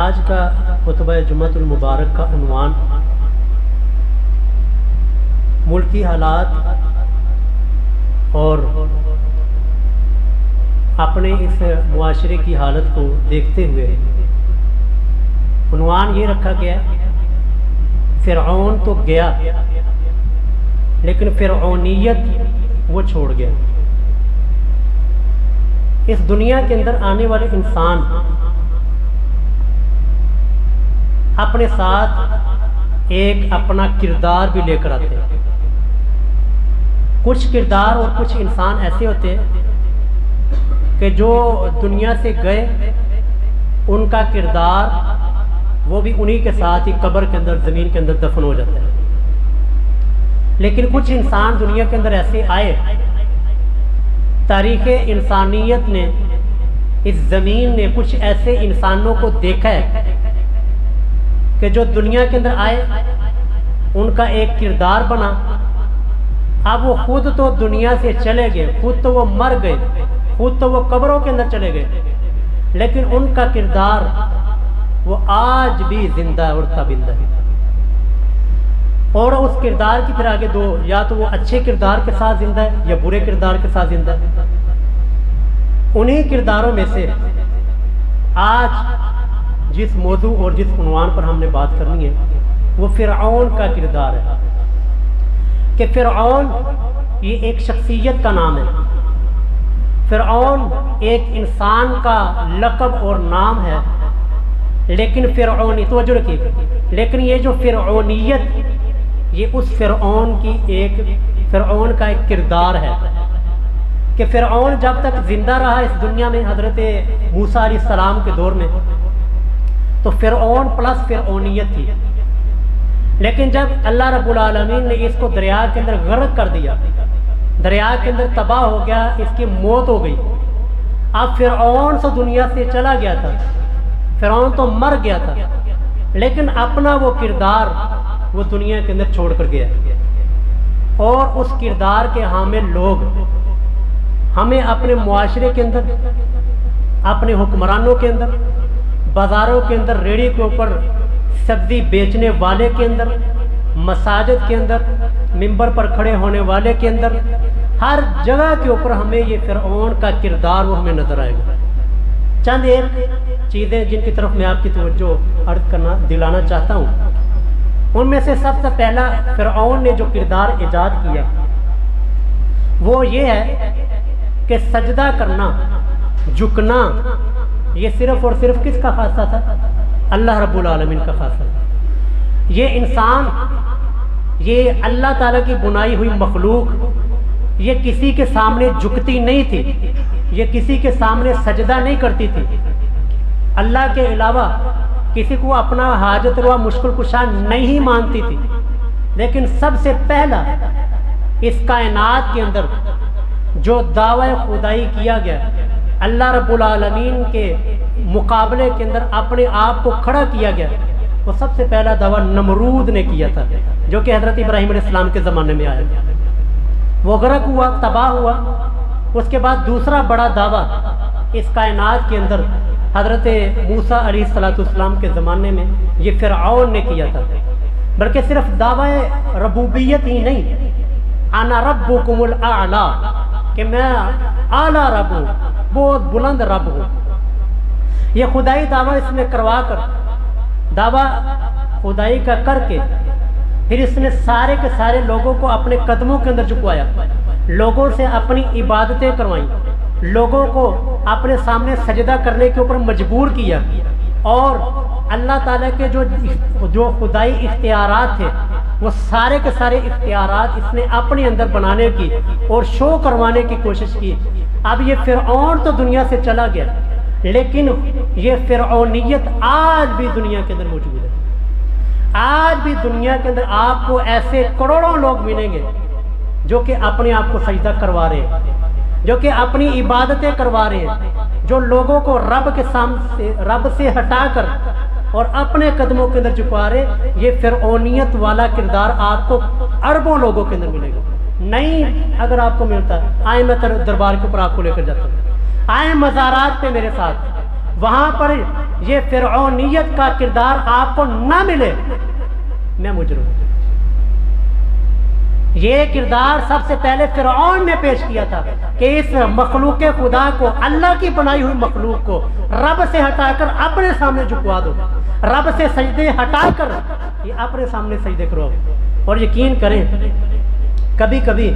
آج کا خطبہ جمعۃ المبارک کا عنوان ملکی حالات اور اپنے اس معاشرے کی حالت کو دیکھتے ہوئے عنوان یہ رکھا گیا، فرعون تو گیا لیکن فرعونیت وہ چھوڑ گیا۔ اس دنیا کے اندر آنے والے انسان اپنے ساتھ ایک اپنا کردار بھی لے کر آتے ہیں۔ کچھ کردار اور کچھ انسان ایسے ہوتے ہیں کہ جو دنیا سے گئے، ان کا کردار وہ بھی انہی کے ساتھ ہی قبر کے اندر، زمین کے اندر دفن ہو جاتا ہے۔ لیکن کچھ انسان دنیا کے اندر ایسے آئے، تاریخ انسانیت نے، اس زمین نے کچھ ایسے انسانوں کو دیکھا ہے کہ جو دنیا کے اندر آئے، ان کا ایک کردار بنا۔ اب وہ خود تو دنیا سے چلے گئے، خود تو وہ مر گئے، خود تو وہ قبروں کے اندر چلے گئے، لیکن ان کا کردار وہ آج بھی زندہ اور تابندہ ہے۔ اور اس کردار کی پھر آگے دو، یا تو وہ اچھے کردار کے ساتھ زندہ ہے یا برے کردار کے ساتھ زندہ ہے۔ انہی کرداروں میں سے آج جس موضوع اور جس عنوان پر ہم نے بات کرنی ہے وہ فرعون کا کردار ہے۔ کہ فرعون یہ ایک شخصیت کا نام ہے، فرعون ایک انسان کا لقب اور نام ہے، لیکن فرعونی توجہ رکھیے، لیکن یہ جو فرعونیت یہ اس فرعون کا ایک کردار ہے کہ فرعون جب تک زندہ رہا اس دنیا میں، حضرت موسیٰ علیہ السلام کے دور میں، تو فرعون پلس فرعونیت تھی۔ لیکن جب اللہ رب العالمین نے اس کو دریا کے اندر غرق کر دیا، دریا کے اندر تباہ ہو گیا، اس کی موت ہو گئی، اب فرعون تو دنیا سے چلا گیا تھا، فرعون تو مر گیا تھا، لیکن اپنا وہ کردار وہ دنیا کے اندر چھوڑ کر گیا۔ اور اس کردار کے حامل لوگ ہمیں اپنے معاشرے کے اندر، اپنے حکمرانوں کے اندر، بازاروں کے اندر، ریڑھی کے اوپر سبزی بیچنے والے کے اندر، مساجد کے اندر، ممبر پر کھڑے ہونے والے کے اندر، ہر جگہ کے اوپر ہمیں یہ فرعون کا کردار وہ ہمیں نظر آئے گا۔ چند ایک چیزیں جن کی طرف میں آپ کی توجہ دلانا چاہتا ہوں، ان میں سے سب سے پہلا فرعون نے جو کردار ایجاد کیا وہ یہ ہے کہ سجدہ کرنا، جھکنا، یہ صرف اور صرف کس کا خاصہ تھا؟ اللہ رب العالمین کا خاصہ تھا۔ یہ انسان، یہ اللہ تعالیٰ کی بنائی ہوئی مخلوق، یہ کسی کے سامنے جھکتی نہیں تھی، یہ کسی کے سامنے سجدہ نہیں کرتی تھی، اللہ کے علاوہ کسی کو اپنا حاجت روا مشکل کشا نہیں مانتی تھی۔ لیکن سب سے پہلا اس کائنات کے اندر جو دعوی خدائی کیا گیا، اللہ رب العالمین کے مقابلے کے اندر اپنے آپ کو کھڑا کیا گیا، وہ سب سے پہلا دعویٰ نمرود نے کیا تھا، جو کہ حضرت ابراہیم علیہ السلام کے زمانے میں آیا۔ وہ غرق ہوا، تباہ ہوا۔ اس کے بعد دوسرا بڑا دعویٰ اس کائنات کے اندر حضرت موسیٰ علیہ السلام کے زمانے میں یہ فرعون نے کیا تھا، بلکہ صرف دعویٰ ربوبیت ہی نہیں، انا ربکم الاعلی، کہ میں اعلیٰ رب ہوں، بہت بلند رب ہوں۔ یہ خدائی دعویٰ اس نے کروا کر، دعویٰ خدائی کا کر کے، پھر اس نے سارے کے سارے لوگوں کو اپنے قدموں کے اندر جھکوایا، لوگوں سے اپنی عبادتیں کروائیں، لوگوں کو اپنے سامنے سجدہ کرنے کے اوپر مجبور کیا، اور اللہ تعالیٰ کے جو خدائی اختیارات تھے وہ سارے کے سارے اختیارات اس نے اپنے اندر بنانے کی اور شو کروانے کی کوشش کی۔ اب یہ فرعون تو دنیا سے چلا گیا، لیکن یہ فرعونیت آج بھی دنیا کے اندر موجود ہے۔ آج بھی دنیا کے اندر آپ کو ایسے کروڑوں لوگ ملیں گے جو کہ اپنے آپ کو سجدہ کروا رہے ہیں، جو کہ اپنی عبادتیں کروا رہے ہیں، جو لوگوں کو رب سے ہٹا کر اور اپنے قدموں کے اندر جھکا رہے۔ یہ فرعونیت والا کردار آپ کو اربوں لوگوں کے اندر ملے گا۔ نہیں اگر آپ کو ملتا ہے، آئیں میں دربار کے اوپر آپ کو لے کر جاتا ہوں، آئیں مزارات پہ میرے ساتھ، وہاں پر یہ فرعونیت کا کردار آپ کو نہ ملے، میں مجرم ہوں۔ یہ کردار سب سے پہلے فرعون نے پیش کیا تھا کہ اس مخلوق خدا کو، اللہ کی بنائی ہوئی مخلوق کو رب سے ہٹا کر اپنے سامنے جھکوا دو، رب سے سجدے ہٹا کر یہ اپنے سامنے سجدے کرو۔ اور یقین کریں کبھی کبھی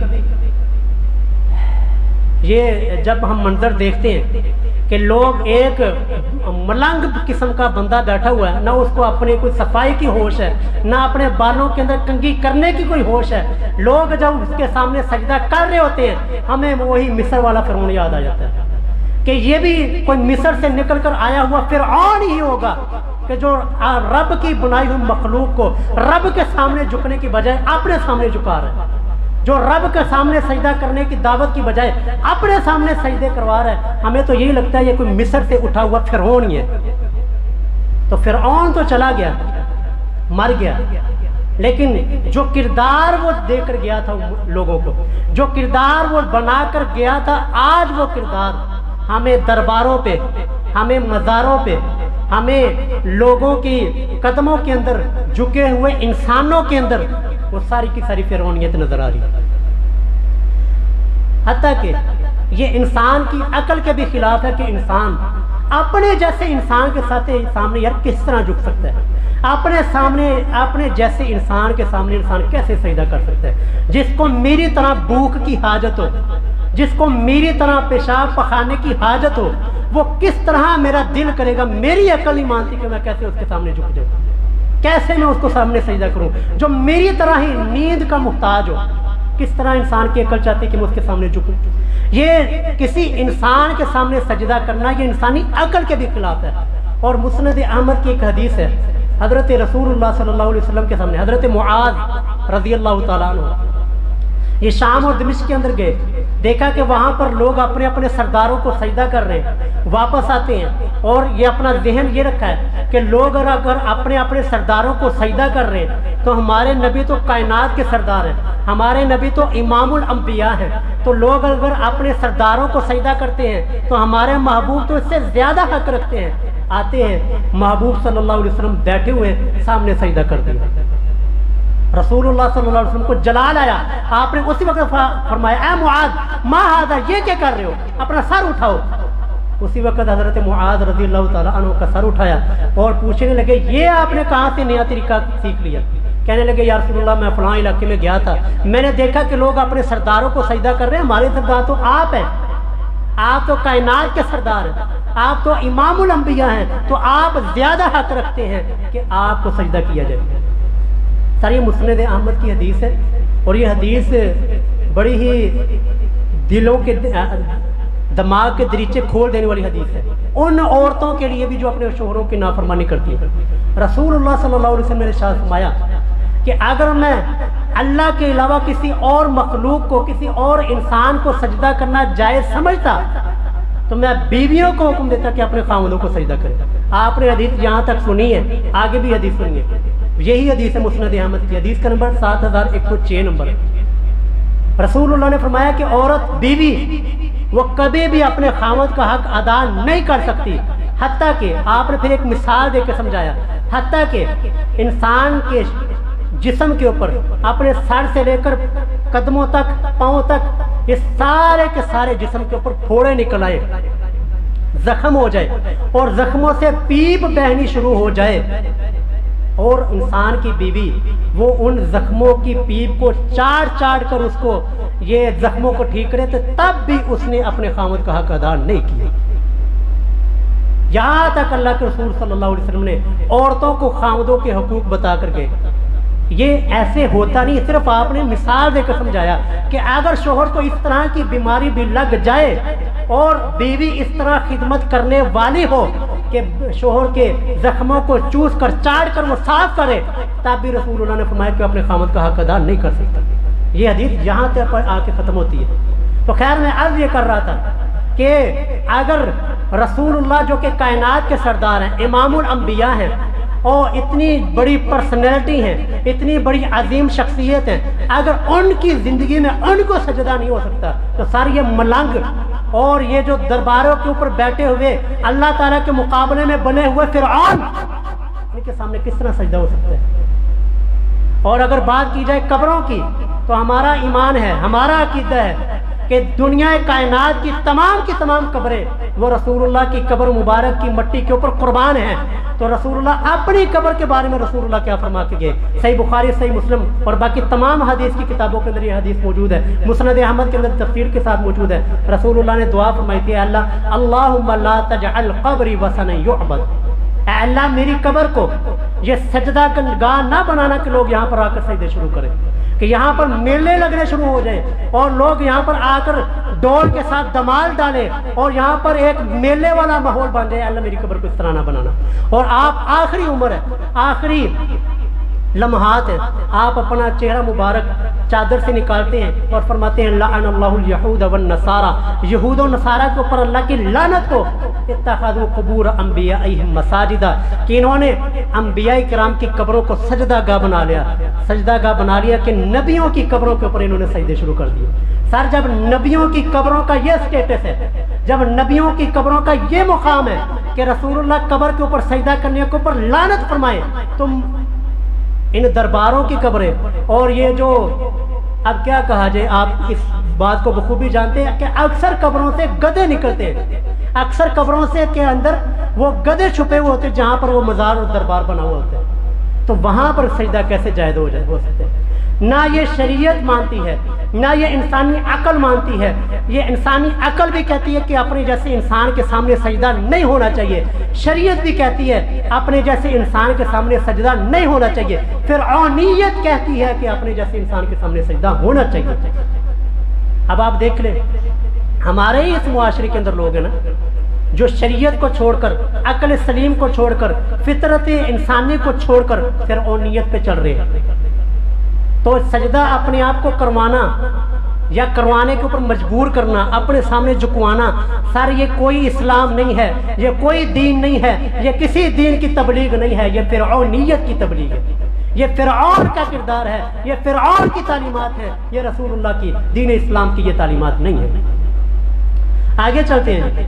یہ جب ہم منظر دیکھتے ہیں کہ لوگ ایک ملنگ قسم کا بندہ بیٹھا ہوا ہے، نہ اس کو اپنے کوئی صفائی کی ہوش ہے، نہ اپنے بالوں کے اندر کنگھی کرنے کی کوئی ہوش ہے، لوگ جب اس کے سامنے سجدہ کر رہے ہوتے ہیں ہمیں وہی مصر والا فرعون یاد آ جاتا ہے کہ یہ بھی کوئی مصر سے نکل کر آیا ہوا فرعون ہی ہوگا کہ جو رب کی بنائی ہوئی مخلوق کو رب کے سامنے جھکنے کی بجائے اپنے سامنے جھکا رہا ہے، جو رب کے سامنے سجدہ کرنے کی دعوت کی بجائے اپنے سامنے سجدے کروا رہا ہے۔ ہمیں تو یہی لگتا ہے یہ کوئی مصر سے اٹھا ہوا فرعون ہی ہے۔ تو فرعون تو چلا گیا، مر گیا، لیکن جو کردار وہ دے کر گیا تھا لوگوں کو، جو کردار وہ بنا کر گیا تھا، آج وہ کردار ہمیں درباروں پہ، ہمیں مزاروں پہ، ہمیں لوگوں کی قدموں کے اندر جھکے ہوئے انسانوں کے اندر وہ ساری کی ساری فرعونیت نظر آ رہی ہے۔ حتیٰ کہ یہ انسان کی عقل کے بھی خلاف ہے کہ انسان اپنے جیسے انسان کے سامنے یار کس طرح جھک سکتا ہے، اپنے جیسے انسان کے سامنے انسان کیسے سجدہ کر سکتا ہے؟ جس کو میری طرح بھوک کی حاجت ہو، جس کو میری طرح پیشاب پخانے کی حاجت ہو، وہ کس طرح میرا دل کرے گا؟ میری عقل نہیں مانتی کہ میں کیسے اس کے سامنے جھک جاؤں، کیسے میں اس کو سامنے سجدہ کروں؟ جو میری طرح ہی نیند کا محتاج ہو، کس طرح انسان کی عقل چاہتی ہے کہ میں اس کے سامنے جھکوں؟ یہ کسی انسان کے سامنے سجدہ کرنا یہ انسانی عقل کے بھی خلاف ہے۔ اور مسند احمد کی ایک حدیث ہے، حضرت رسول اللہ صلی اللہ علیہ وسلم کے سامنے حضرت معاذ رضی اللہ تعالیٰ عنہ یہ شام اور دمشق کے اندر گئے، دیکھا کہ وہاں پر لوگ اپنے اپنے سرداروں کو سجدہ کر رہے ہیں، واپس آتے ہیں اور یہ اپنا ذہن یہ رکھا ہے کہ لوگ اگر اپنے اپنے سرداروں کو سجدہ کر رہے ہیں تو ہمارے نبی تو کائنات کے سردار ہیں، ہمارے نبی تو امام الانبیاء ہیں، تو لوگ اگر اپنے سرداروں کو سجدہ کرتے ہیں تو ہمارے محبوب تو اس سے زیادہ حق رکھتے ہیں۔ آتے ہیں محبوب صلی اللہ علیہ وسلم بیٹھے ہوئے سامنے سجدہ کر دیا، رسول اللہ صلی اللہ علیہ وسلم کو جلال آیا، آپ نے اسی وقت فرمایا اے معاذ ما ھذا، یہ کیا کر رہے ہو، اپنا سر اٹھاؤ۔ اسی وقت حضرت معاذ رضی اللہ تعالیٰ عنہ کا سر اٹھایا اور پوچھنے لگے یہ آپ نے کہاں سے نیا طریقہ سیکھ لیا؟ کہنے لگے یا رسول اللہ میں فلاں علاقے میں گیا تھا، میں نے دیکھا کہ لوگ اپنے سرداروں کو سجدہ کر رہے ہیں، ہمارے سردار تو آپ ہیں، آپ تو کائنات کے سردار ہیں، آپ تو امام الانبیاء ہیں، تو آپ زیادہ حق رکھتے ہیں کہ آپ کو سجدہ کیا جائے۔ سر یہ مسند احمد کی حدیث ہے اور یہ حدیث بڑی ہی دلوں کے دماغ کے دریچے کھول دینے والی حدیث ہے ان عورتوں کے لیے بھی جو اپنے شوہروں کی نافرمانی کرتی ہیں۔ رسول اللہ صلی اللہ علیہ وسلم نے ارشاد فرمایا کہ اگر میں اللہ کے علاوہ کسی اور مخلوق کو، کسی اور انسان کو سجدہ کرنا جائز سمجھتا تو میں بیویوں کو حکم دیتا کہ اپنے خاوندوں کو سجدہ کرے۔ آپ نے حدیث یہاں تک سنی ہے، آگے بھی حدیث سنیے، یہی حدیث ہے مسند احمد کی، حدیث کا نمبر 7106 نمبر۔ رسول اللہ نے فرمایا کہ عورت بیوی وہ کبھی بھی اپنے خاوند کا حق ادا نہیں کر سکتی، حتیٰ کہ آپ نے پھر ایک مثال دے کے سمجھایا، حتیٰ کہ انسان کے جسم کے اوپر اپنے سر سے لے کر قدموں تک، پاؤں تک، یہ سارے کے سارے جسم کے اوپر پھوڑے نکل آئے، زخم ہو جائے اور زخموں سے پیپ بہنی شروع ہو جائے، اور انسان کی بیوی وہ ان زخموں کی پیپ کو چاٹ چاٹ کر اس کو یہ زخموں کو ٹھیک کرے تو تب بھی اس نے اپنے خاوند کا حق ادا نہیں کیا۔ یہاں تک اللہ کے رسول صلی اللہ علیہ وسلم نے عورتوں کو خاوندوں کے حقوق بتا کر کے، یہ ایسے ہوتا نہیں، صرف آپ نے مثال دے کر سمجھایا کہ اگر شوہر کو اس طرح کی بیماری بھی لگ جائے اور بیوی اس طرح خدمت کرنے والی ہو کہ شوہر کے زخموں کو چوس کر چاٹ کر وہ صاف کرے، تب بھی رسول اللہ نے فرمایا کہ اپنے خاوند کا حق ادا نہیں کر سکتا۔ یہ حدیث یہاں تک آ کے ختم ہوتی ہے۔ تو خیر میں عرض یہ کر رہا تھا کہ اگر رسول اللہ جو کہ کائنات کے سردار ہیں، امام الانبیاء ہیں اور اتنی بڑی پرسنالٹی ہیں، اتنی بڑی عظیم شخصیت ہیں، اگر ان کی زندگی میں ان کو سجدہ نہیں ہو سکتا تو سارے یہ ملنگ اور یہ جو درباروں کے اوپر بیٹھے ہوئے اللہ تعالیٰ کے مقابلے میں بنے ہوئے فرعون، ان کے سامنے کس طرح سجدہ ہو سکتا ہے؟ اور اگر بات کی جائے قبروں کی تو ہمارا ایمان ہے، ہمارا عقیدہ ہے کہ دنیا کائنات کی تمام قبریں وہ رسول اللہ کی قبر مبارک کی مٹی کے اوپر قربان ہیں۔ تو رسول اللہ اپنی قبر کے بارے میں رسول اللہ کیا فرما کے گئے؟ صحیح بخاری، صحیح مسلم اور باقی تمام حدیث کی کتابوں کے اندر یہ حدیث موجود ہے، مسند احمد کے اندر تفسیر کے ساتھ موجود ہے۔ رسول اللہ نے دعا فرمائی تھی، اللہ اللہم لا تجعل قبری وثنا یعبد، اے اللہ میری قبر کو یہ سجدہ گاہ نہ بنانا کہ لوگ یہاں پر آ کر سجدے شروع کریں، کہ یہاں پر میلے لگنے شروع ہو جائیں اور لوگ یہاں پر آ کر ڈول کے ساتھ دمال ڈالیں اور یہاں پر ایک میلے والا ماحول بن جائے۔ اللہ میری قبر کو اس طرح نہ بنانا۔ اور آپ آخری عمر ہے، آخری لمحات ہیں، آپ اپنا چہرہ مبارک چادر سے نکالتے ہیں اور فرماتے ہیں لعن اللہ الیہود والنصارى، یہود و نصارہ کے اوپر اللہ کی لعنت کو، اتخذوا قبور انبیائہم مساجدا، کہ انہوں نے انبیاء کرام کی قبروں کو سجدہ گاہ بنا لیا، سجدہ گاہ بنا لیا کہ نبیوں کی قبروں کے اوپر انہوں نے سجدے شروع کر دیے۔ سر جب نبیوں کی قبروں کا یہ سٹیٹس ہے، جب نبیوں کی قبروں کا یہ مقام ہے کہ رسول اللہ قبر کے اوپر سجدہ کرنے کے اوپر لعنت فرمائے، تم ان درباروں کی قبریں اور یہ جو اب کیا کہا جائے، آپ اس بات کو بخوبی جانتے ہیں کہ اکثر قبروں سے گدھے نکلتے ہیں، اکثر قبروں سے کے اندر وہ گدھے چھپے ہوئے ہوتے ہیں جہاں پر وہ مزار اور دربار بنا ہوا ہوتا ہے، تو وہاں پر سجدہ کیسے جائز ہو سکتے ہیں؟ نہ یہ شریعت مانتی ہے، نہ یہ انسانی عقل مانتی ہے۔ یہ انسانی عقل بھی کہتی ہے کہ اپنے جیسے انسان کے سامنے سجدہ نہیں ہونا چاہیے، شریعت بھی کہتی ہے اپنے جیسے انسان کے سامنے سجدہ نہیں ہونا چاہیے، فرعونیت کہتی ہے کہ اپنے جیسے انسان کے سامنے سجدہ ہونا چاہیے۔ اب آپ دیکھ لیں، ہمارے ہی اس معاشرے کے اندر لوگ ہیں نا جو شریعت کو چھوڑ کر، عقل سلیم کو چھوڑ کر، فطرت انسانی کو چھوڑ کر فرعونیت پہ چل رہے ہیں۔ تو سجدہ اپنے آپ کو کروانا یا کروانے کے اوپر مجبور کرنا، اپنے سامنے جھکوانا، سر یہ کوئی اسلام نہیں ہے، یہ کوئی دین نہیں ہے، یہ کسی دین کی تبلیغ نہیں ہے، یہ فرعونیت کی تبلیغ ہے، یہ فرعون کا کردار ہے، یہ فرعون کی تعلیمات ہے، یہ رسول اللہ کی دین اسلام کی یہ تعلیمات نہیں ہے۔ آگے چلتے ہیں۔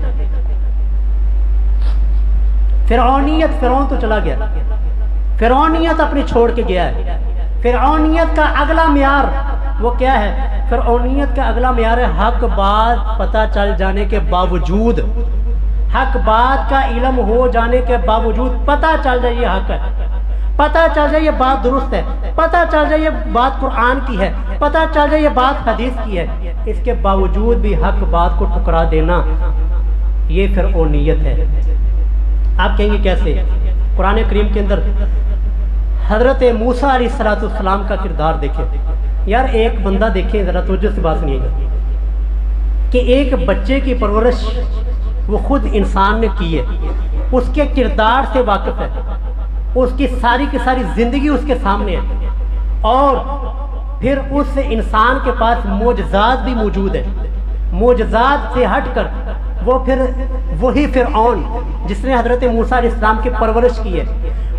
فرعونیت، فرعون تو چلا گیا، فرعونیت اپنی چھوڑ کے گیا ہے۔ فرعونیت کا اگلا معیار وہ کیا ہے؟ فرعونیت کا اگلا معیار ہے حق بات پتہ چل جانے کے باوجود، حق بات کا علم ہو جانے کے باوجود پتہ چل جائے یہ حق ہے، پتہ چل جائے یہ بات درست ہے، پتہ چل جائے یہ بات قرآن کی ہے، پتہ چل جائے یہ بات حدیث کی ہے، اس کے باوجود بھی حق بات کو ٹھکرا دینا یہ فرعونیت ہے۔ آپ کہیں گے کیسے؟ قرآن کریم کے اندر حضرت موسیٰ علیہ السلام کا کردار دیکھیں۔ یار ایک بندہ دیکھیں، ذرا توجہ سے بات سنیے گا، کہ ایک بچے کی پرورش وہ خود انسان نے کی ہے، اس کے کردار سے واقف ہے، اس کی ساری زندگی اس کے سامنے ہے، اور پھر اس انسان کے پاس معجزات بھی موجود ہیں۔ معجزات سے ہٹ کر وہ پھر وہی فرعون جس نے حضرت موسیٰ علیہ السلام کی پرورش کی ہے،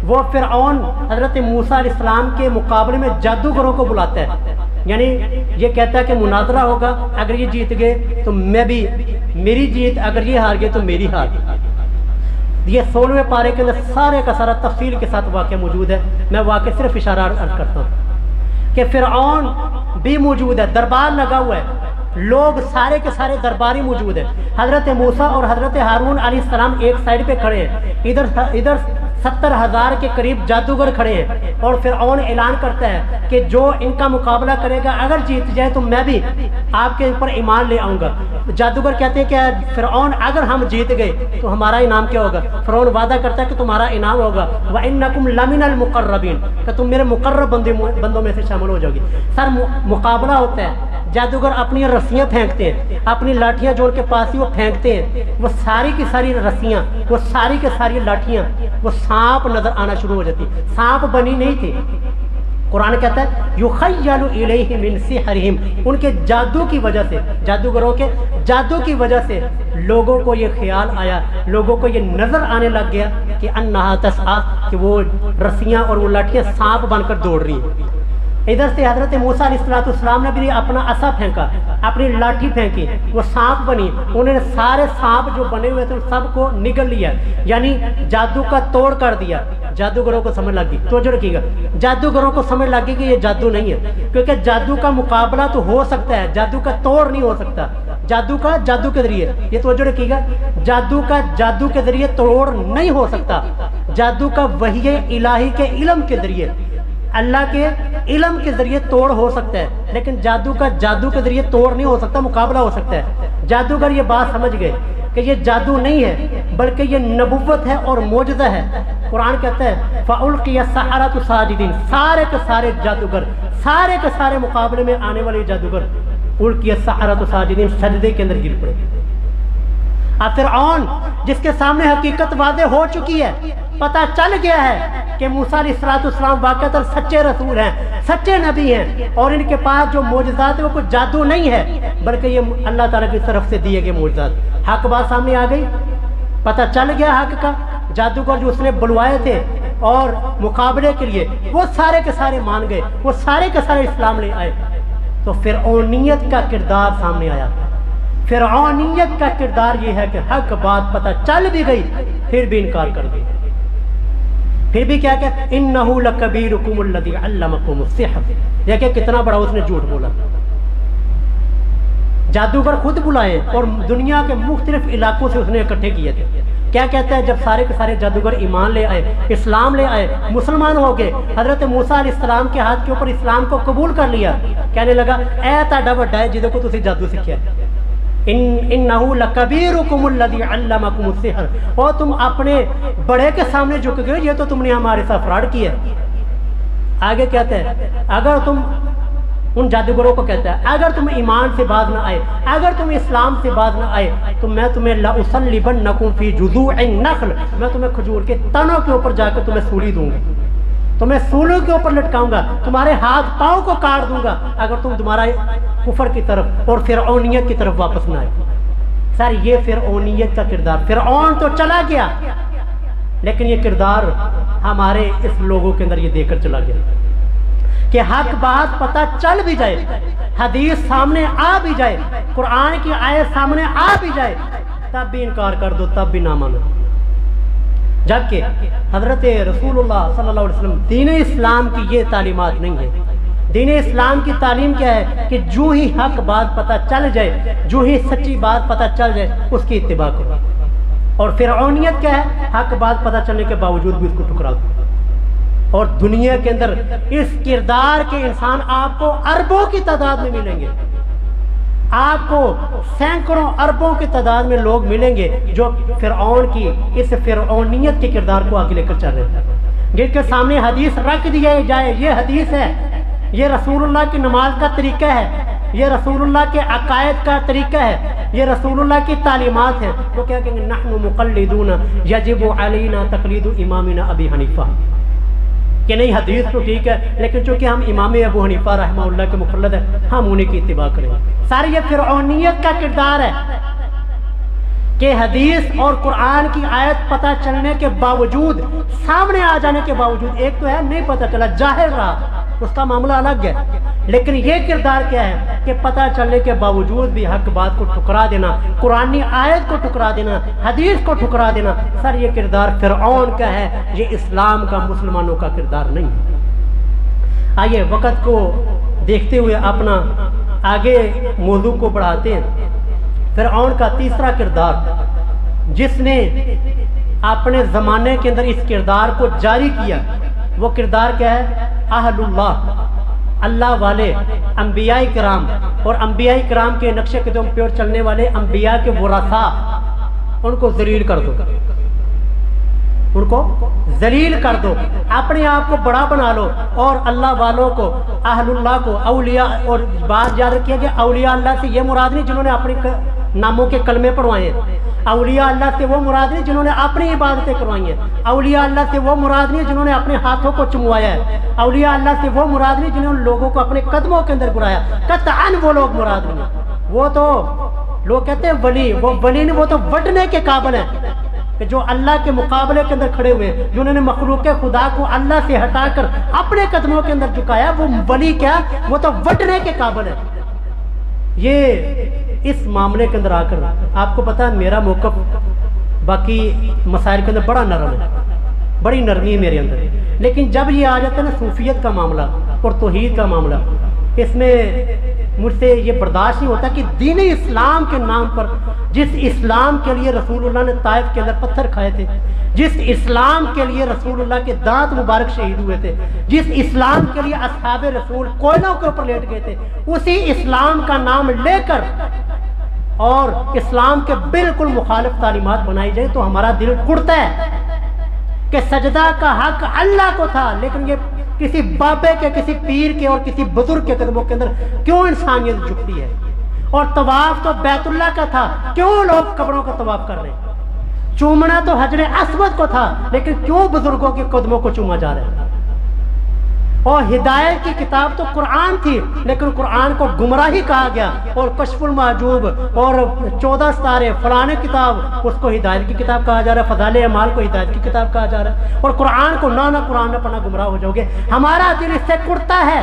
وہ فرعون حضرت موسیٰ علیہ السلام کے مقابلے میں جادوگروں کو بلاتا ہے، یعنی یہ کہتا ہے کہ مناظرہ ہوگا، اگر یہ جیت گئے تو میں بھی، میری جیت، اگر یہ ہار گئے تو میری ہار۔ یہ 16ویں پارے کے اندر سارے کا سارا تفصیل کے ساتھ واقعہ موجود ہے، میں واقعہ صرف اشارہ عرض کرتا ہوں کہ فرعون بھی موجود ہے، دربار لگا ہوا ہے، لوگ سارے کے سارے درباری موجود ہیں، حضرت موسیٰ اور حضرت ہارون علیہ السلام ایک سائڈ پہ کھڑے ہیں، ادھر 70,000 کے قریب جادوگر کھڑے ہیں، اور فرعون اعلان کرتا ہے کہ جو ان کا مقابلہ کرے گا اگر جیت جائے تو میں بھی آپ کے اوپر ایمان لے آؤں گا۔ جادوگر کہتے ہیں کہ فرعون اگر ہم جیت گئے تو ہمارا انعام کیا ہوگا؟ فرعون وعدہ کرتا ہے کہ تمہارا انعام ہوگا وَإِنَّكُمْ لَمِنَ الْمُقَرَّبِينَ، کہ تم میرے مقرب بندوں میں سے شامل ہو جاؤ گی۔ سر مقابلہ ہوتا ہے، جادوگر اپنی رسیاں پھینکتے ہیں، اپنی لاٹھیاں جو ان کے پاس ہی وہ پھینکتے ہیں، وہ ساری کی ساری رسیاں، وہ ساری کی ساری لاٹھیاں، وہ سانپ نظر آنا شروع ہو جاتی، سانپ بنی نہیں تھی۔ قرآن کہتا ہے یُخَيَّلُ إِلَيْهِ مِن سِحْرِهِمْ، ان کے جادو کی وجہ سے، جادوگروں کے جادو کی وجہ سے لوگوں کو یہ خیال آیا، لوگوں کو یہ نظر آنے لگ گیا کہ انہا تسعیٰ، کہ وہ رسیاں اور وہ لاٹھیاں سانپ بن کر دوڑ رہی ہیں۔ ادھر سے حضرت موسیٰ علیہ السلام نے بھی اپنا عصا پھینکا، اپنی لاٹھی پھینکی، وہ سانپ بنی، انہوں نے سارے سانپ جو بنے ہوئے تھے ان سب کو نگل لیا، یعنی جادو کا توڑ کر دیا۔ جادوگروں کو سمجھ لگ گئی، توجہ رکھیے گا، جادوگروں کو سمجھ لگ گئی کہ یہ جادو نہیں ہے، کیونکہ جادو کا مقابلہ تو ہو سکتا ہے، جادو کا توڑ نہیں ہو سکتا۔ جادو کا جادو کے ذریعے، یہ توجہ رکھیے گا، جادو کا جادو کے ذریعے توڑ نہیں ہو سکتا، جادو کا وحی الہی کے علم کے ذریعے، اللہ کے علم کے ذریعے توڑ ہو سکتا ہے، لیکن جادو کا جادو کے ذریعے توڑ نہیں ہو سکتا، مقابلہ ہو سکتا ہے۔ جادوگر یہ بات سمجھ گئے کہ یہ جادو نہیں ہے بلکہ یہ نبوت ہے اور معجزہ ہے۔ قرآن کہتا ہے فَأُلْقِيَ السَّحَرَةُ سَاجِدِينَ، سارے کے سارے جادوگر، سارے کے سارے مقابلے میں آنے والے جادوگر اُلْقِيَ السَّحَرَةُ سَاجِدِينَ سجدے کے اندر گر پڑے۔ اب فرعون جس کے سامنے حقیقت واضح ہو چکی ہے، پتہ چل گیا ہے کہ موسیٰ علیہ السلام واقعتاً سچے رسول ہیں، سچے نبی ہیں، اور ان کے پاس جو معجزات ہیں وہ کوئی جادو نہیں ہے بلکہ یہ اللہ تعالیٰ کی طرف سے دیے گئے معجزات۔ حق بات سامنے آ گئی، پتہ چل گیا حق کا۔ جادوگر جو اس نے بلوائے تھے اور مقابلے کے لیے، وہ سارے کے سارے مان گئے، وہ سارے کے سارے اسلام لے آئے، تو فرعونیت کا کردار سامنے آیا۔ فرعونیت کا کردار یہ ہے کہ حق بات پتہ چل بھی گئی پھر بھی انکار کر دی، پھر بھی کیا کہ انہو لکبیرکم الذی علمکم السحر، دیکھیں کتنا بڑا اس نے جھوٹ بولا۔ جادوگر خود بلائے اور دنیا کے مختلف علاقوں سے اس نے اکٹھے کیے تھے۔ کیا کہتا ہے جب سارے کے سارے جادوگر ایمان لے آئے، اسلام لے آئے، مسلمان ہو گئے، حضرت موسیٰ علیہ السلام کے ہاتھ کے اوپر اسلام کو قبول کر لیا، کہنے لگا اے تہاڈا وڈا ہے جہدے کو تسی جادو سیکھیا ہے، انہو لکبیرکم الذی علمکم السحر، اور تم اپنے بڑے کے سامنے جھک گئے، یہ تو تم نے ہمارے ساتھ فراڈ کیا ہے۔ آگے کہتے ہیں اگر تم، ان جادوگروں کو کہتا ہے اگر تم ایمان سے باز نہ آئے، اگر تم اسلام سے باز نہ آئے تو میں تمہیں لأصلبنکم فی جذوع النخل، میں تمہیں کھجور کے تنوں کے اوپر جا کے تمہیں سولی دوں گا، تمہیں سولوں کے اوپر لٹکاؤں گا، تمہارے ہاتھ پاؤں کو کاٹ دوں گا اگر تم تمہارا کفر کی طرف اور فرعونیت کی طرف واپس نہ آئے۔ سر یہ فرعونیت کا کردار، فرعون تو چلا گیا لیکن یہ کردار ہمارے اس لوگوں کے اندر یہ دے کر چلا گیا کہ حق بات پتہ چل بھی جائے، حدیث سامنے آ بھی جائے، قرآن کی آیت سامنے آ بھی جائے، تب بھی انکار کر دو، تب بھی نہ مانو۔ جبکہ حضرت رسول اللہ صلی اللہ علیہ وسلم، دین اسلام کی یہ تعلیمات نہیں ہے۔ دین اسلام کی تعلیم کیا ہے کہ جو ہی حق بات پتہ چل جائے، جو ہی سچی بات پتہ چل جائے اس کی اتباع کرو، اور فرعونیت کیا ہے، حق بات پتہ چلنے کے باوجود بھی اس کو ٹھکرا دو۔ اور دنیا کے اندر اس کردار کے انسان آپ کو اربوں کی تعداد میں ملیں گے، آپ کو سینکڑوں اربوں کی تعداد میں لوگ ملیں گے جو فرعون کی اس فرعونیت کے کردار کو آگے لے کر چل رہے ہیں، جن کے سامنے حدیث رکھ دیا جائے یہ حدیث ہے، یہ رسول اللہ کی نماز کا طریقہ ہے، یہ رسول اللہ کے عقائد کا طریقہ ہے، یہ رسول اللہ کی تعلیمات ہیں، وہ کیا کہیں گے نحن مقلدون یجب علینا تقلید امامنا ابی حنیفہ، کہ نہیں حدیث تو ٹھیک ہے لیکن چونکہ ہم امام ابو حنیفہ رحمہ اللہ کے مقلد ہیں ہم انہیں کی اتباع کریں۔ ساری یہ فرعونیت کا کردار ہے کہ حدیث اور قرآن کی آیت پتہ چلنے کے باوجود، سامنے آ جانے کے باوجود، ایک تو ہے نہیں پتہ چلا جاہل رہا، اس کا معاملہ الگ ہے، لیکن یہ کردار کیا ہے کہ پتہ چلنے کے باوجود بھی حق بات کو ٹھکرا دینا، قرآنی آیت کو ٹھکرا دینا، حدیث کو ٹھکرا دینا، سر یہ کردار فرعون کا ہے، یہ اسلام کا، مسلمانوں کا کردار نہیں۔ آئیے وقت کو دیکھتے ہوئے اپنا آگے موضوع کو بڑھاتے ہیں۔ فرعون کا تیسرا کردار جس نے اپنے زمانے کے اندر اس کردار کو جاری کیا، وہ کردار کیا ہے؟ اہل اللہ، اللہ والے، انبیاء کرام، اور انبیاء کرام کے نقش قدم پر چلنے والے انبیاء کے ورثاء، ان کو ذلیل کر دو، ان کو ذلیل کر دو، اپنے آپ کو بڑا بنا لو، اور اللہ والوں کو، اہل اللہ کو، اولیاء، اور بات یاد رکھیے کہ اولیاء اللہ سے یہ مراد نہیں جنہوں نے اپنے ناموں کے کلمے پڑھوائے ہیں، اولیاء اللہ سے وہ مراد نہیں جنہوں نے اپنی عبادتیں کروائی ہیں، اولیاء اللہ سے وہ مراد نہیں جنہوں نے اپنے ہاتھوں کو چموایا ہے، اولیاء اللہ سے وہ مراد نہیں جنہوں نے لوگوں کو اپنے قدموں کے اندر گرایا، قطعاً وہ لوگ مراد نہیں۔ وہ تو لوگ کہتے ہیں ولی، وہ ولی نہیں، وہ تو وڈنے کے قابل ہیں، کہ جو اللہ کے مقابلے کے اندر کھڑے ہوئے ہیں، جنہوں نے مخلوق خدا کو اللہ سے ہٹا کر اپنے قدموں کے اندر جھکایا، وہ ولی کیا، وہ تو وٹنے کے قابل ہے۔ یہ اس معاملے کے اندر آ کر آپ کو پتا ہے میرا موقف باقی مسائل کے اندر بڑا نرم ہے، بڑی نرمی ہے میرے اندر، لیکن جب یہ آ جاتا ہے نا صوفیت کا معاملہ اور توحید کا معاملہ، اس میں مجھ سے یہ برداشت نہیں ہوتا کہ دین اسلام کے نام پر، جس اسلام کے لیے رسول اللہ نے طائف کے اندر پتھر کھائے تھے، جس اسلام کے لیے رسول اللہ کے دانت مبارک شہید ہوئے تھے، جس اسلام کے لیے اصحاب رسول کوئلوں کے اوپر لیٹ گئے تھے، اسی اسلام کا نام لے کر اور اسلام کے بالکل مخالف تعلیمات بنائی جائے تو ہمارا دل کڑتا ہے کہ سجدہ کا حق اللہ کو تھا، لیکن یہ کسی بابے کے، کسی پیر کے اور کسی بزرگ کے قدموں کے اندر کیوں انسانیت جھکتی ہے؟ اور طواف تو بیت اللہ کا تھا، کیوں لوگ قبروں کا طواف کر رہے ہیں؟ چومنا تو حجر اسود کو تھا، لیکن کیوں بزرگوں کے قدموں کو چوما جا رہا ہے؟ اور ہدایت کی کتاب تو قرآن تھی، لیکن قرآن کو گمراہی کہا گیا، اور کشف المحجوب اور 14 ستارے فلانے کتاب، اس کو ہدایت کی کتاب کہا جا رہا ہے، فضائل اعمال کو ہدایت کی کتاب کہا جا رہا ہے، اور قرآن کو نہ قرآن نہ پڑھنا گمراہ ہو جاؤ گے۔ ہمارا دل اس سے کڑتا ہے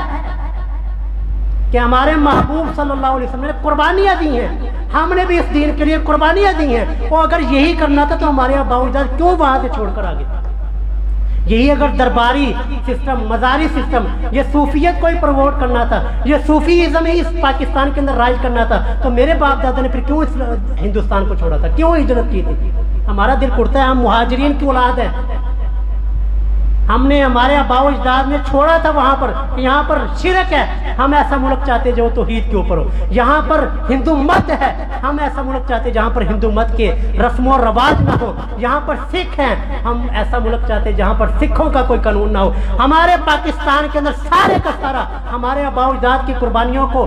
کہ ہمارے محبوب صلی اللہ علیہ وسلم نے قربانیاں دی ہیں، ہم نے بھی اس دین کے لیے قربانیاں دی ہیں، اور اگر یہی کرنا تھا تو ہمارے ابا و اجداد کیوں وہاں سے چھوڑ کر آگے؟ یہی اگر درباری سسٹم، مزاری سسٹم، یہ صوفیت کو ہی پروموٹ کرنا تھا، یہ صوفیزم ہی اس پاکستان کے اندر رائج کرنا تھا، تو میرے باپ دادا نے پھر کیوں اس ہندوستان کو چھوڑا تھا، کیوں ہجرت کی تھی؟ ہمارا دل کڑتا ہے، ہم مہاجرین کی اولاد ہیں، ہم نے، ہمارے آباء و اجداد نے چھوڑا تھا وہاں پر کہ یہاں پر شرک ہے، ہم ایسا ملک چاہتے جو توحید کے اوپر ہو، یہاں پر ہندو مت ہے، ہم ایسا ملک چاہتے جہاں پر ہندو مت کے رسم و رواج نہ ہو، یہاں پر سکھ ہیں، ہم ایسا ملک چاہتے جہاں پر سکھوں کا کوئی قانون نہ ہو۔ ہمارے پاکستان کے اندر سارے کا سارا ہمارے آباء و اجداد کی قربانیوں کو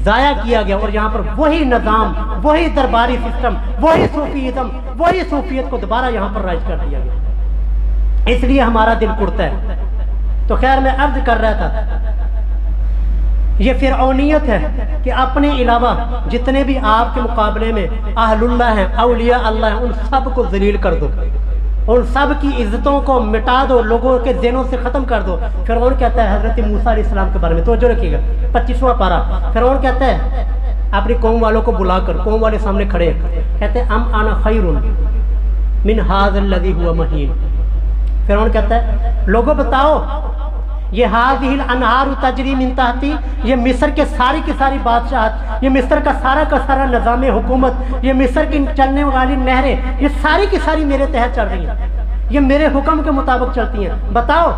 ضائع کیا گیا، اور یہاں پر وہی نظام، وہی درباری سسٹم، وہی صوفیزم، وہی صوفیت کو دوبارہ یہاں پر رائج کر دیا گیا، اس لیے ہمارا دل کڑتا ہے۔ تو خیر میں عرض کر رہا تھا، یہ فرعونیت ہے کہ اپنے علاوہ جتنے بھی آپ کے مقابلے میں اہل اللہ ہیں، اولیاء اللہ ہیں، ان سب کو ذلیل کر دو، ان سب کی عزتوں کو مٹا دو، لوگوں کے ذہنوں سے ختم کر دو۔ فرعون کہتا ہے حضرت موسیٰ علیہ السلام کے بارے میں، توجہ رکھیے گا، 25واں پارہ، فرعون کہتا ہے اپنی قوم والوں کو بلا کر، قوم والے سامنے کھڑے کہتے ہیں ام انا خیر من ھذا الذی ھو مہین۔ فرعون کہتا ہے لوگوں بتاؤ، یہ ھذہ الانہار تجری من تحتی، یہ مصر کے ساری کی ساری بادشاہت، یہ مصر کا سارا نظام حکومت، یہ مصر کی چلنے والی نہریں، یہ ساری کی ساری میرے تحت چل رہی ہیں، یہ میرے حکم کے مطابق چلتی ہیں، بتاؤ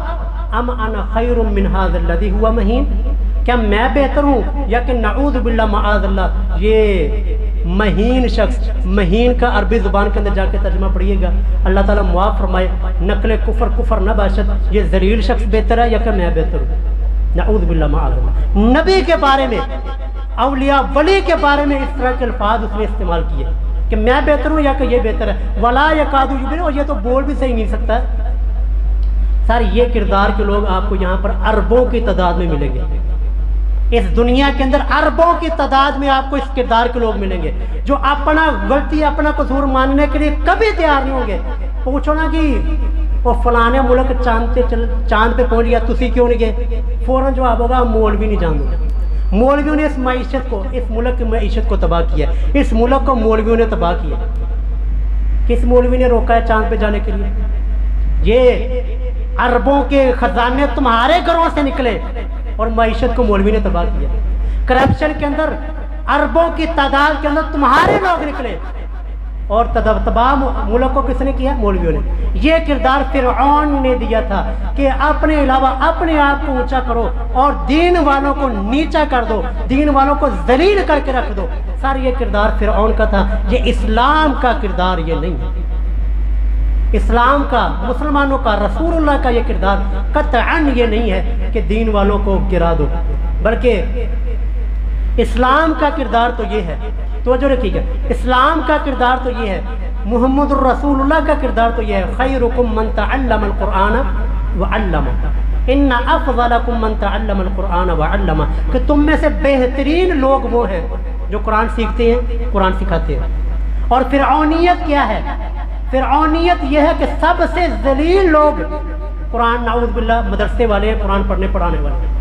ام انا خیر من ھذا الذی ھو مہین، کیا میں بہتر ہوں یا کہ نعوذ باللہ معاذ اللہ یہ مہین شخص؟ مہین کا عربی زبان کے اندر جا کے ترجمہ پڑھیے گا، اللہ تعالیٰ معاف فرمائے، نقل کفر نہ باشد، یہ ذلیل شخص بہتر ہے یا کہ میں بہتر ہوں؟ نعوذ باللہ معاذ اللہ۔ نبی کے بارے میں، اولیاء ولی کے بارے میں اس طرح کے الفاظ اس نے استعمال کیے کہ میں بہتر ہوں یا کہ یہ بہتر ہے، ولا یکاد یبین، اور یہ تو بول بھی صحیح نہیں سکتا ہے۔ سر یہ کردار کے لوگ آپ کو یہاں پر اربوں کی تعداد میں ملیں گے، اس دنیا کے اندر اربوں کی تعداد میں آپ کو اس کردار کے لوگ ملیں گے جو اپنا غلطی، اپنا قصور ماننے کے لیے کبھی تیار نہیں ہوں گے۔ پوچھو نا کہ وہ فلانے ملک چاند پہ پہنچ گیا، تسی کیوں نہیں گئے؟ فوراً جواب ہوگا مولوی نہیں جانتے، مولویوں نے اس معیشت کو، اس ملک کی معیشت کو تباہ کیا، اس ملک کو مولویوں نے تباہ کیا۔ کس مولوی نے روکا ہے چاند پہ جانے کے لیے؟ یہ اربوں کے خزانے تمہارے گھروں سے نکلے اور معیشت کو مولوی نے تباہ کیا۔ کرپشن کے اندر اربوں کی تعداد کے اندر تمہارے لوگ نکلے، اور تباہ ملک کو کس نے کیا؟ مولویوں نے۔ یہ کردار فرعون نے دیا تھا کہ اپنے علاوہ اپنے آپ کو اونچا کرو اور دین والوں کو نیچا کر دو، دین والوں کو ذلیل کر کے رکھ دو۔ سر یہ کردار فرعون کا تھا، یہ اسلام کا کردار یہ نہیں ہے۔ اسلام کا، مسلمانوں کا، رسول اللہ کا یہ کردار قطعاً یہ نہیں ہے کہ دین والوں کو گرا دو، بلکہ اسلام کا کردار تو یہ ہے، توجہ رکھیے گا، اسلام کا کردار تو یہ ہے، محمد الرسول اللہ کا کردار تو یہ ہے، خیرکم من تعلم القرآن وعلمہ، ان افضلکم من تعلم القرآن وعلمہ، کہ تم میں سے بہترین لوگ وہ ہیں جو قرآن سیکھتے ہیں، قرآن سکھاتے ہیں۔ اور فرعونیت کیا ہے؟ فرعونیت یہ ہے کہ سب سے ذلیل لوگ قرآن، نعوذ باللہ، مدرسے والے ہیں، قرآن پڑھنے پڑھانے والے ہیں۔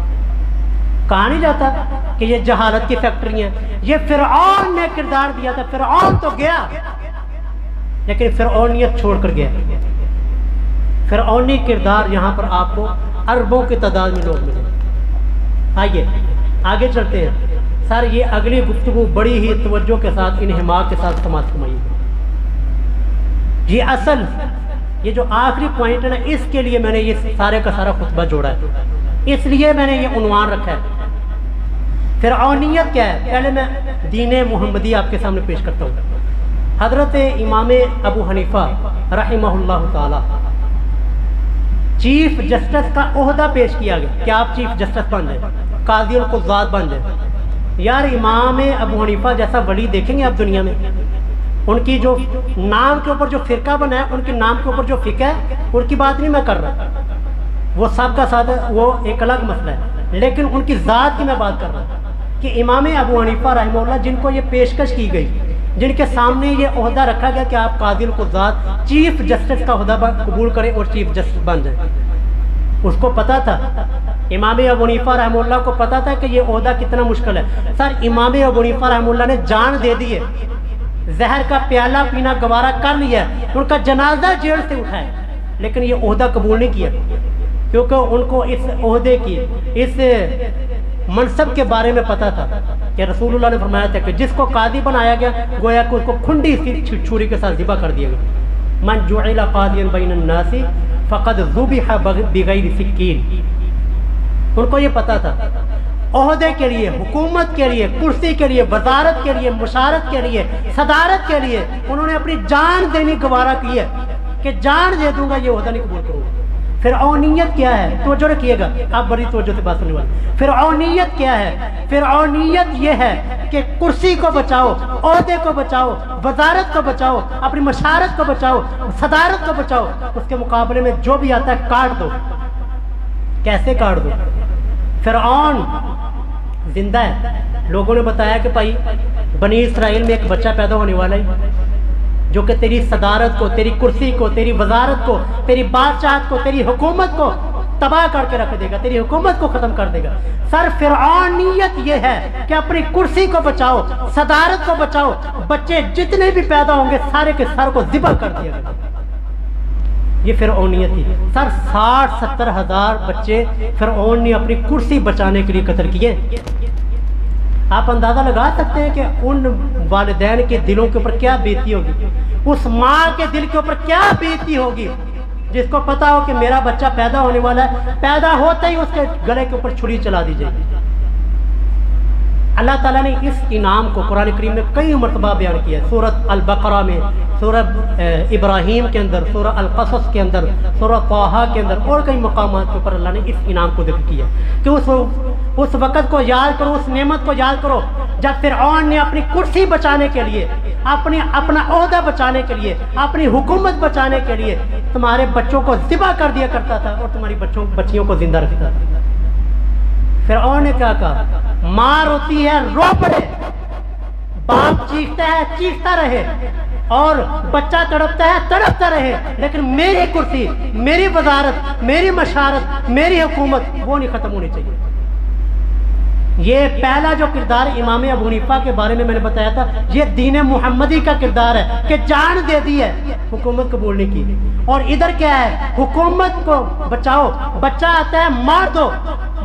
کہا نہیں جاتا کہ یہ جہالت کی فیکٹری ہیں، یہ فرعون نے کردار دیا تھا۔ فرعون تو گیا لیکن فرعونیت چھوڑ کر گیا۔ فرعونی کردار یہاں پر آپ کو اربوں کی تعداد میں لوگ ملے۔ آئیے آگے چلتے ہیں۔ سر یہ اگلی گفتگو بڑی ہی توجہ کے ساتھ، انہماک کے ساتھ سماعت فرمائیے۔ یہ جو آخری پوائنٹ ہے نا، اس کے لیے میں نے یہ سارے کا سارا خطبہ جوڑا ہے، اس لیے میں نے یہ عنوان رکھا ہے۔ فرعونیت کیا ہے؟ پہلے میں دین محمدی آپ کے سامنے پیش کرتا ہوں۔ حضرت امام ابو حنیفہ رحمہ اللہ تعالی چیف جسٹس کا عہدہ پیش کیا گیا کہ آپ چیف جسٹس بن جائیں، قاضی القضات بن جائیں۔ یار امام ابو حنیفہ جیسا ولی دیکھیں گے آپ دنیا میں؟ ان کی جو نام کے اوپر جو فرقہ بنا ہے، ان کے نام کے اوپر جو فقہ ہے، ان کی بات نہیں میں کر رہا، وہ سب کا ساتھ وہ ایک الگ مسئلہ ہے، لیکن ان کی ذات کی میں بات کر رہا ہوں کہ امام ابو حنیفہ رحمہ اللہ جن کو یہ پیشکش کی گئی، جن کے سامنے یہ عہدہ رکھا گیا کہ آپ قاضی القضات چیف جسٹس کا عہدہ قبول کریں اور چیف جسٹس بن جائیں، اس کو پتا تھا، امام ابو حنیفہ رحمہ اللہ کو پتا تھا کہ یہ عہدہ کتنا مشکل ہے۔ سر امام ابو حنیفہ رحمہ اللہ نے جان دے دی ہے، زہر کا پیالہ پینا گوارا کر لیا، ان کا جنازہ جیل سے اٹھایا، لیکن یہ عہدہ قبول نہیں کیا، کیونکہ ان کو اس عہدے کی، اس منصب کے بارے میں پتا تھا کہ رسول اللہ نے فرمایا تھا کہ جس کو قاضی بنایا گیا گویا کہ اس کو کھنڈی سی چھری کے ساتھ ذبح کر دیا گیا۔ من جعل قاضیا بین الناس فقد ذبح بغیر سکین۔ ان کو یہ پتا تھا عہدے کے لیے، حکومت کے لیے، کرسی کے لیے، وزارت کے لیے، مشارت کے لیے، صدارت کے لیے انہوں نے اپنی جان دینی گوارا کی ہے کہ جان دے دوں گا، یہ عہدہ نہیں قبول کروں گا۔ فرعونیت کیا ہے؟ توجہ رکھیے گا، آپ بڑی توجہ سے بات سننے والے۔ فرعونیت کیا ہے؟ فرعونیت یہ ہے کہ کرسی کو بچاؤ، عہدے کو بچاؤ، وزارت کو بچاؤ، اپنی مشارت کو بچاؤ، صدارت کو بچاؤ، اس کے مقابلے میں جو بھی آتا ہے کاٹ دو۔ کیسے کاٹ دو؟ فرعون زندہ ہے، لوگوں نے بتایا کہ بھائی بنی اسرائیل میں ایک بچہ پیدا ہونے والا ہے جو کہ تیری صدارت کو، تیری کرسی کو، تیری وزارت کو، تیری بادشاہت کو، تیری حکومت کو تباہ کر کے رکھ دے گا، تیری حکومت کو ختم کر دے گا۔ سر فرعونیت یہ ہے کہ اپنی کرسی کو بچاؤ، صدارت کو بچاؤ، بچے جتنے بھی پیدا ہوں گے سارے کے سر کو ذبح کر دیا گا۔ یہ فرعونیت تھی۔ سر 60-70 ہزار بچے فرعون نے اپنی کرسی بچانے کے لیے قتل کیے۔ آپ اندازہ لگا سکتے ہیں کہ ان والدین کے دلوں کے اوپر کیا بیتی ہوگی، اس ماں کے دل کے اوپر کیا بیتی ہوگی جس کو پتا ہو کہ میرا بچہ پیدا ہونے والا ہے، پیدا ہوتے ہی اس کے گلے کے اوپر چھری چلا دی جائے گی۔ اللہ تعالیٰ نے اس انعام کو قرآن کریم میں کئی مرتبہ بیان کیا ہے، سورۃ البقرہ میں، سورہ ابراہیم کے اندر، سورہ القصص کے اندر، سورہ طٰہٰ کے اندر اور کئی مقامات کے اوپر اللہ نے اس انعام کو ذکر کیا کہ اس وقت کو یاد کرو، اس نعمت کو یاد کرو جب فرعون نے اپنی کرسی بچانے کے لیے، اپنا عہدہ بچانے کے لیے، اپنی حکومت بچانے کے لیے تمہارے بچوں کو ذبح کر دیا کرتا تھا اور تمہاری بچیوں کو زندہ رکھتا تھا۔ فرعون نے کیا کہا؟ ماں روتی ہے رو پڑے، باپ چیختا ہے چیختا رہے، اور بچہ تڑپتا ہے تڑپتا رہے، لیکن میری کرسی، میری وزارت، میری مشارت، میری حکومت وہ نہیں ختم ہونی چاہیے۔ یہ پہلا جو کردار امام ابو حنیفہ کے بارے میں نے بتایا تھا، یہ دین محمدی کا کردار ہے کہ جان دے دی ہے، حکومت قبول نہیں کی۔ اور ادھر کیا ہے؟ حکومت کو بچاؤ، بچہ آتا ہے مار دو،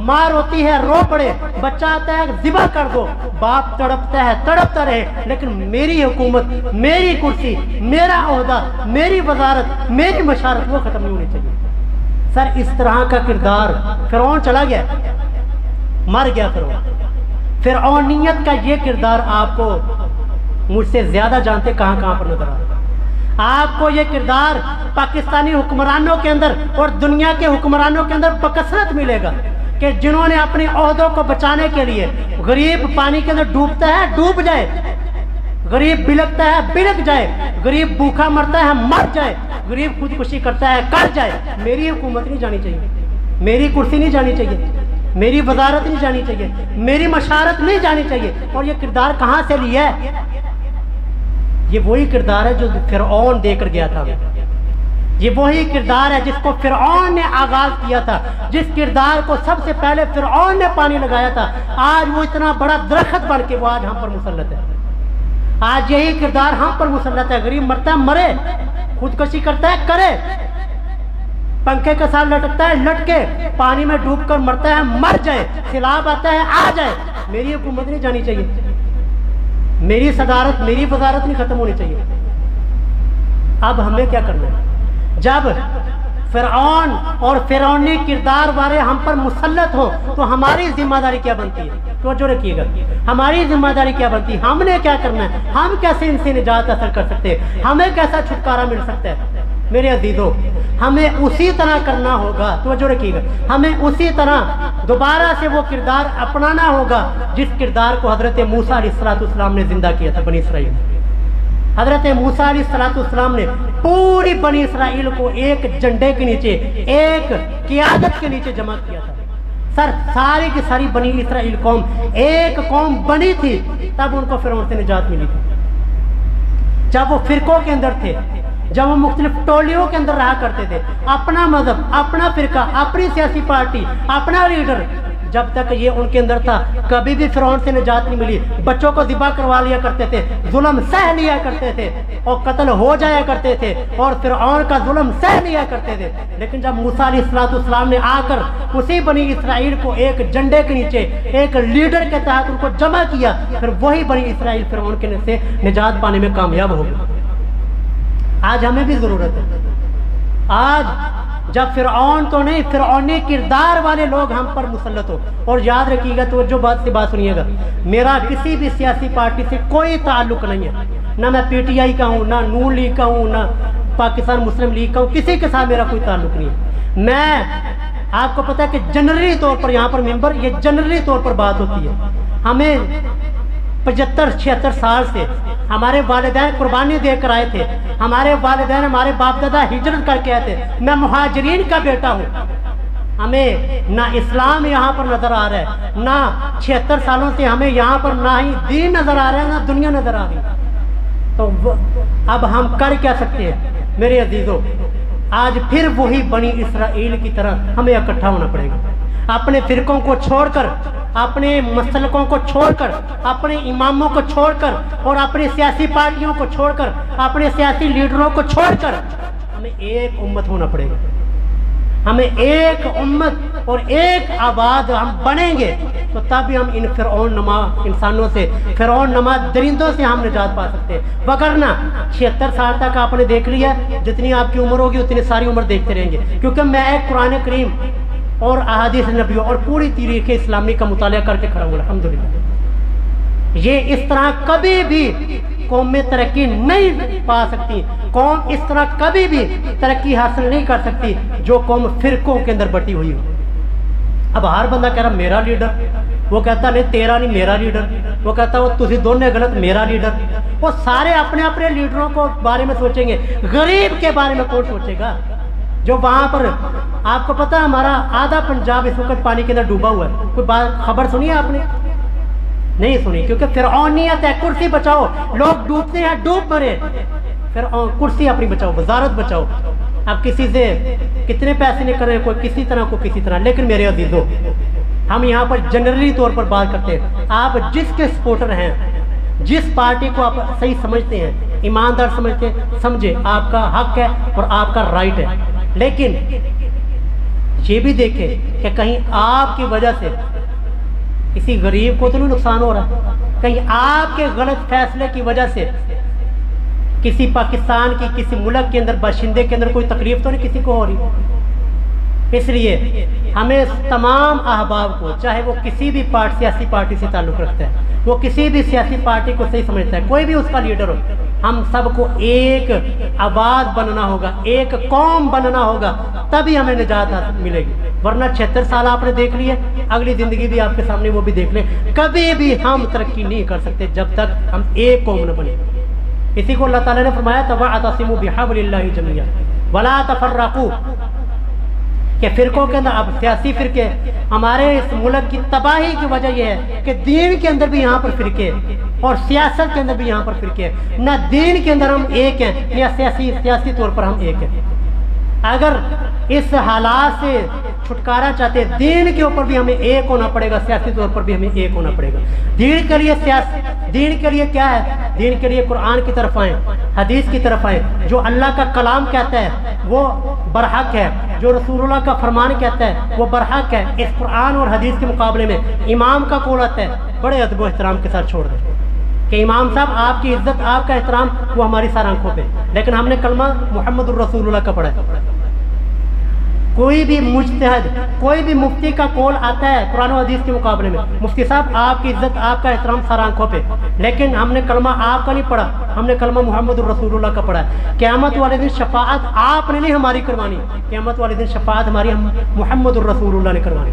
ماں روتی ہے رو پڑے، بچہ آتا ہے ذبح کر دو، باپ تڑپتا ہے تڑپتا رہے، لیکن میری حکومت، میری کرسی، میرا عہدہ، میری وزارت، میری مشارت وہ ختم نہیں ہونی چاہیے۔ سر اس طرح کا کردار فرعون چلا گیا، مر گیا فرعون۔ فرعونیت کا یہ کردار آپ کو مجھ سے زیادہ جانتے کہاں کہاں پر نظر آتا ہے۔ آپ کو یہ کردار پاکستانی حکمرانوں کے اندر اور دنیا کے حکمرانوں کے اندر بکثرت ملے گا کہ جنہوں نے اپنے عہدوں کو بچانے کے لیے، غریب پانی کے اندر ڈوبتا ہے ڈوب جائے، غریب بلکتا ہے بلک جائے، غریب بھوکا مرتا ہے مر جائے، غریب خودکشی کرتا ہے کر جائے، میری حکومت نہیں جانی چاہیے، میری کرسی نہیں جانی چاہیے، میری وزارت نہیں جانی چاہیے، میری مشارت نہیں جانی چاہیے۔ اور یہ کردار کہاں سے لیا ہے؟ یہ وہی کردار ہے جو فرعون دے کر گیا تھا. یہ وہی کردار ہے جس کو فرعون نے آغاز کیا تھا, جس کردار کو سب سے پہلے فرعون نے پانی لگایا تھا. آج وہ اتنا بڑا درخت بن کے وہ آج ہم پر مسلط ہے. آج یہی کردار ہم پر مسلط ہے. غریب مرتا ہے مرے, خودکشی کرتا ہے کرے, پنکھے کے ساتھ لٹکتا ہے لٹکے, پانی میں ڈوب کر مرتا ہے مر جائے, سیلاب آتا ہے آ جائے. میری حکومت نہیں جانی چاہیے, میری صدارت میری وزارت نہیں ختم ہونی چاہیے. اب ہمیں کیا کرنا ہے؟ جب فرعون اور فرعونی کردار والے ہم پر مسلط ہوں تو ہماری ذمہ داری کیا بنتی ہے؟ توجہ رکھیے گا, ہماری ذمہ داری کیا بنتی ہے؟ ہم نے کیا کرنا ہے؟ ہم کیسے ان سے نجات حاصل کر سکتے ہیں؟ ہمیں کیسا چھٹکارا مل سکتا ہے؟ میرے عزیزوں, ہمیں اسی طرح کرنا ہوگا, توجہ رکھیے گا, ہمیں اسی طرح دوبارہ سے وہ کردار اپنانا ہوگا جس کردار کو حضرت موسیٰ علیہ السلام نے زندہ کیا تھا بنی اسرائیل. حضرت موسیٰ علیہ السلام نے پوری بنی اسرائیل کو ایک جھنڈے کے نیچے, ایک قیادت کے نیچے جمع کیا تھا. ساری کی ساری بنی اسرائیل قوم ایک قوم بنی تھی, تب ان کو فرعون سے نجات ملی تھی. جب وہ فرقوں کے اندر تھے, جب وہ مختلف ٹولیوں کے اندر رہا کرتے تھے, اپنا مذہب, اپنا فرقہ, اپنی سیاسی پارٹی, اپنا لیڈر, جب تک یہ ان کے اندر تھا کبھی بھی فرعون سے نجات نہیں ملی. بچوں کو ذبح کروا لیا کرتے تھے, ظلم سہ لیا کرتے تھے, اور قتل ہو جایا کرتے تھے, اور فرعون کا ظلم سہ لیا کرتے تھے. لیکن جب موسیٰ علیہ السلام نے آ کر اسی بنی اسرائیل کو ایک جھنڈے کے نیچے ایک لیڈر کے تحت ان کو جمع کیا, پھر وہی بنی اسرائیل فرعون کے سے نجات پانے میں کامیاب ہو گئی. آج ہمیں بھی ضرورت ہے. آج جب فرعون تو نہیں, فرعونی کردار والے لوگ ہم پر مسلط ہو. اور یاد رکھیے گا, توجہ بات سے بات سنیے گا, میرا کسی بھی سیاسی پارٹی سے کوئی تعلق نہیں ہے. نہ میں پی ٹی آئی کا ہوں, نہ نون لیگ کا ہوں, نہ پاکستان مسلم لیگ کا ہوں. کسی کے ساتھ میرا کوئی تعلق نہیں ہے. میں آپ کو پتا ہے کہ جنرلی طور پر یہاں پر ممبر, یہ جنرلی طور پر بات ہوتی ہے. ہمیں 75-76 سال سے ہمارے والدین قربانی دے کر آئے تھے. ہمارے والدین, ہمارے باپ دادا ہجرت کر کے آئے تھے. میں مہاجرین کا بیٹا ہوں. ہمیں نہ اسلام یہاں پر نظر آ رہا ہے, نہ 76 سالوں سے ہمیں یہاں پر نہ ہی دین نظر آ رہا ہے, نہ دنیا نظر آ رہی ہے. تو اب ہم کر کیا سکتے ہیں میرے عزیزوں؟ آج پھر وہی بنی اسرائیل کی طرح ہمیں اکٹھا ہونا پڑے گا. اپنے فرقوں کو چھوڑ کر, اپنے مسلکوں کو چھوڑ کر, اپنے اماموں کو چھوڑ کر, اور اپنی سیاسی پارٹیوں کو چھوڑ کر, اپنے سیاسی لیڈروں کو چھوڑ کر ہمیں ایک امت ہونا پڑے گا. ہمیں ایک امت اور ایک آواز ہم بنیں گے تو تب ہم ان فرعون نما انسانوں سے, فرعون نما درندوں سے ہم نجات پا سکتے ہیں. وگرنہ 76 سال تک آپ نے دیکھ لیا, جتنی آپ کی عمر ہوگی اتنی ساری عمر دیکھتے رہیں گے. کیونکہ میں ایک قرآن کریم اور احادیث نبیوں اور پوری تاریخ اسلامی کا مطالعہ کر کے کھڑا ہوں الحمدللہ. یہ اس طرح کبھی بھی قومیں ترقی نہیں پا سکتی, قوم اس طرح کبھی بھی ترقی حاصل نہیں کر سکتی جو قوم فرقوں کے اندر بٹی ہوئی ہو. اب ہر بندہ کہہ رہا میرا لیڈر, وہ کہتا نہیں تیرا نہیں میرا لیڈر, وہ کہتا وہ تسی دونوں غلط میرا لیڈر. وہ سارے اپنے اپنے لیڈروں کو بارے میں سوچیں گے, غریب کے بارے میں کون سوچے گا؟ جو وہاں پر آپ کو پتا ہمارا آدھا پنجاب اس وقت پانی کے اندر ڈوبا ہوا ہے. کوئی بات خبر سنی ہے آپ نے؟ نہیں سنی, کیونکہ فرعونیت ہے, کرسی بچاؤ. لوگ ڈوبتے ہیں, ڈوب مرے, پھر کرسی اپنی بچاؤ, وزارت بچاؤ. اب کسی سے کتنے پیسے نہیں کر رہے, کوئی کسی طرح کو کسی طرح. لیکن میرے عزیزوں, ہم یہاں پر جنرلی طور پر بات کرتے ہیں. آپ جس کے سپورٹر ہیں, جس پارٹی کو آپ صحیح سمجھتے ہیں, ایماندار سمجھتے ہیں, سمجھے آپ کا حق ہے اور آپ کا رائٹ ہے. لیکن یہ بھی دیکھیں کہ کہیں آپ کی وجہ سے کسی غریب کو تو نہیں نقصان ہو رہا, کہیں آپ کے غلط فیصلے کی وجہ سے کسی پاکستان کی کسی ملک کے اندر باشندے کے اندر کوئی تکلیف تو نہیں کسی کو ہو رہی. اس لیے ہمیں تمام احباب کو, چاہے وہ کسی بھی سیاسی پارٹی سے تعلق رکھتا ہے, وہ کسی بھی سیاسی پارٹی کو صحیح سمجھتا ہے, کوئی بھی اس کا لیڈر ہو, ہم سب کو ایک آواز بننا ہوگا, ایک قوم بننا ہوگا, تبھی ہمیں نجات ملے گی. ورنہ 76 سال آپ نے دیکھ لیے, اگلی زندگی بھی آپ کے سامنے وہ بھی دیکھ لیں, کبھی بھی ہم ترقی نہیں کر سکتے جب تک ہم ایک قوم نہ بنے. اسی کو اللہ تعالیٰ نے فرمایا تھا وَاعْتَصِمُوا بِحَبْلِ اللَّهِ جَمِيعًا وَلَا تَفَرَّقُوا. کہ فرقوں کے اندر اب سیاسی فرقے، ہمارے اس ملک کی تباہی کی وجہ یہ ہے کہ دین کے اندر بھی یہاں پر فرقے اور سیاست کے اندر بھی یہاں پر فرقے، نہ دین کے اندر ہم ایک ہیں یا سیاسی طور پر ہم ایک ہیں۔ اگر اس حالات سے چھٹکارا چاہتے ہیں، دین کے اوپر بھی ہمیں ایک ہونا پڑے گا، سیاسی طور پر بھی ہمیں ایک ہونا پڑے گا۔ دین کے لیے دین کے لیے کیا ہے؟ دین کے لیے قرآن کی طرف آئیں، حدیث کی طرف آئیں۔ جو اللہ کا کلام کہتا ہے وہ برحق ہے، جو رسول اللہ کا فرمان کہتا ہے وہ برحق ہے۔ اس قرآن اور حدیث کے مقابلے میں امام کا قول آتا ہے، بڑے ادب و احترام کے ساتھ چھوڑ دیں کہ امام صاحب آپ کی عزت، آپ کا احترام وہ ہماری سر آنکھوں پہ، لیکن ہم نے کلمہ محمد الرسول اللہ کا پڑھا ہے۔ کوئی بھی مجتہد، کوئی بھی مفتی کا قول آتا ہے قرآن و حدیث کے مقابلے میں، مفتی صاحب آپ کی عزت، آپ کا احترام سر آنکھوں پہ، لیکن ہم نے کلمہ آپ کا نہیں پڑھا، ہم نے کلمہ محمد الرسول اللہ کا پڑھا ہے۔ قیامت والے دن شفاعت آپ نے نہیں ہماری کروانی، قیامت والے دن شفاعت ہماری محمد الرسول اللہ نے کروانی۔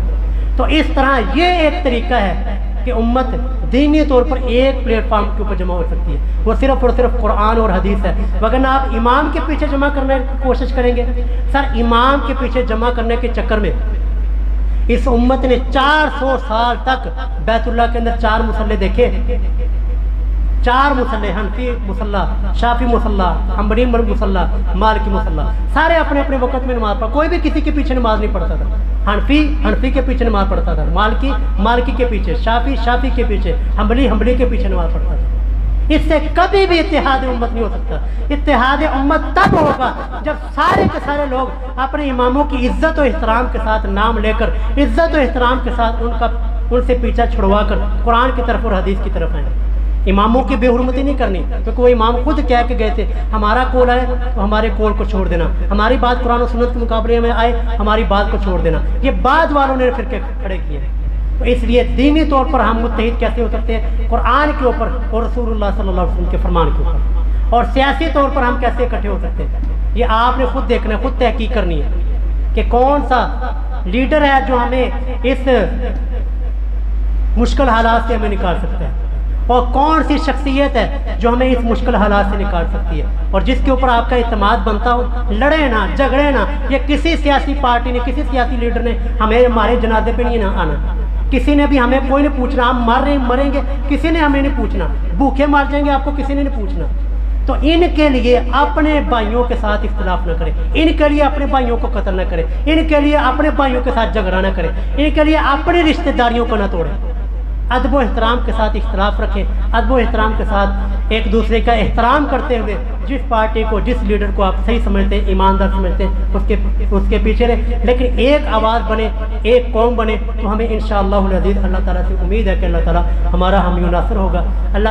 تو اس طرح یہ ایک طریقہ ہے کہ امت دینی طور پر ایک پلیٹ فارم کے اوپر جمع ہو سکتی ہے، وہ صرف اور صرف قرآن اور حدیث ہے۔ وگرنہ آپ امام کے پیچھے جمع کرنے کی کوشش کریں گے، سر امام کے پیچھے جمع کرنے کے چکر میں اس امت نے 400 سال تک بیت اللہ کے اندر 4 مصلے دیکھے، 4 مصلے، حنفی مصلح، شافی مصلح، حنبلی مصلح، مالکی مصلح، سارے اپنے اپنے وقت میں نماز پڑھا، کوئی بھی کسی کے پیچھے نماز نہیں پڑھتا تھا۔ حنفی کے پیچھے نماز پڑھتا تھا، مالکی کے پیچھے، شافی کے پیچھے، حنبلی کے پیچھے نماز پڑھتا تھا۔ اس سے کبھی بھی اتحاد امت نہیں ہو سکتا۔ اتحاد امت تب ہوگا جب سارے کے سارے لوگ اپنے اماموں کی عزت و احترام کے ساتھ نام لے کر، عزت و احترام کے ساتھ ان سے پیچھا چھڑوا کر قرآن کی طرف اور حدیث کی طرف آئیں۔ اماموں کی بے حرمتی نہیں کرنی، کیونکہ وہ امام خود کہہ کے گئے تھے ہمارا قول ہے تو ہمارے قول کو چھوڑ دینا، ہماری بات قرآن و سنت کے مقابلے میں آئے ہماری بات کو چھوڑ دینا۔ یہ بعد والوں نے فرقے کھڑے کیے ہیں۔ تو اس لیے دینی طور پر ہم متحد کیسے ہو سکتے ہیں؟ قرآن کے اوپر اور رسول اللہ صلی اللہ علیہ وسلم کے فرمان کے اوپر۔ اور سیاسی طور پر ہم کیسے اکٹھے ہو سکتے ہیں؟ یہ آپ نے خود دیکھنا ہے، خود تحقیق کرنی ہے کہ کون سا لیڈر ہے جو ہمیں اس مشکل حالات سے ہمیں نکال سکتا ہے، اور کون سی شخصیت ہے جو ہمیں اس مشکل حالات سے نکال سکتی ہے، اور جس کے اوپر آپ کا اعتماد بنتا ہو۔ لڑے نہ، جھگڑے نہ، یہ کسی سیاسی پارٹی نے، کسی سیاسی لیڈر نے ہمیں ہمارے جنازے پہ نہیں آنا، کسی نے بھی ہمیں کوئی نہیں پوچھنا، ہم مریں گے کسی نے ہمیں نہیں پوچھنا، بھوکے مار جائیں گے آپ کو کسی نے نہیں پوچھنا۔ تو ان کے لیے اپنے بھائیوں کے ساتھ اختلاف نہ کریں، ان کے لیے اپنے بھائیوں کو قتل نہ کریں، ان کے لیے اپنے بھائیوں کے ساتھ جھگڑا نہ کریں، ان کے لیے اپنی رشتہ داریوں کو نہ توڑیں۔ ادب و احترام کے ساتھ اختلاف رکھیں، ادب و احترام کے ساتھ ایک دوسرے کا احترام کرتے ہوئے جس پارٹی کو، جس لیڈر کو آپ صحیح سمجھتے ہیں، ایماندار سمجھتے ہیں، اس کے پیچھے رہیں، لیکن ایک آواز بنے، ایک قوم بنے۔ تو ہمیں انشاءاللہ العزیز اللہ تعالیٰ سے امید ہے کہ اللہ تعالیٰ ہمارا حامی و ناصر ہوگا۔ اللہ